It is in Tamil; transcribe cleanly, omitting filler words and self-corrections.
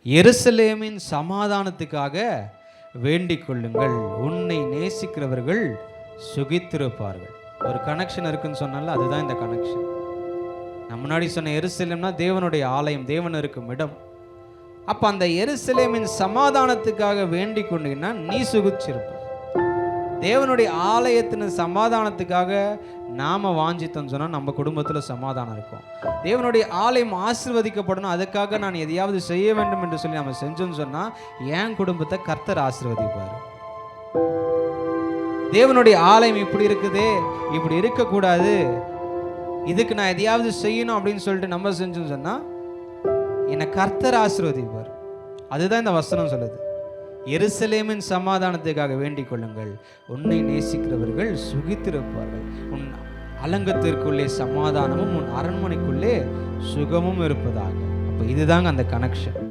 எருசலேமின் சமாதானத்துக்காக வேண்டிக் கொள்ளுங்கள், உன்னை நேசிக்கிறவர்கள் சுகித்திருப்பார்கள். ஒரு கனெக்ஷன் இருக்குன்னு சொன்னால அதுதான் இந்த கனெக்ஷன். நான் முன்னாடி சொன்ன எருசலேம்னா தேவனுடைய ஆலயம், தேவன் இருக்கும் இடம். அப்ப அந்த எருசலேமின் சமாதானத்துக்காக வேண்டிக் கொண்டீங்கன்னா நீ சுகிச்சிருப்ப. தேவனுடைய ஆலயத்தின் சமாதானத்துக்காக நாம வாஞ்சித்தோம் சொன்னா நம்ம குடும்பத்துல சமாதானம் இருக்கும். தேவனுடைய ஆலயம் ஆசீர்வதிக்கப்படணும், அதுக்காக நான் எதையாவது செய்ய வேண்டும் என்று சொல்லி நம்ம செஞ்சோம்னு சொன்னா என் குடும்பத்தை கர்த்தர் ஆசீர்வதிப்பாரு. தேவனுடைய ஆலயம் இப்படி இருக்குதே, இப்படி இருக்கக்கூடாது, இதுக்கு நான் எதையாவது செய்யணும் அப்படின்னு சொல்லிட்டு நம்ம செஞ்சோம்னு சொன்னா என்னை கர்த்தர் ஆசீர்வதிப்பார். அதுதான் இந்த வசனம் சொல்லுது. எருசலேமின் சமாதானத்துக்காக வேண்டிக் கொள்ளுங்கள், உன்னை நேசிக்கிறவர்கள் சுகித்திருப்பார்கள். உன் அலங்கத்திற்குள்ளே சமாதானமும் உன் அரண்மனைக்குள்ளே சுகமும் இருப்பதாக. அப்ப இதுதாங்க அந்த கனெக்ஷன்.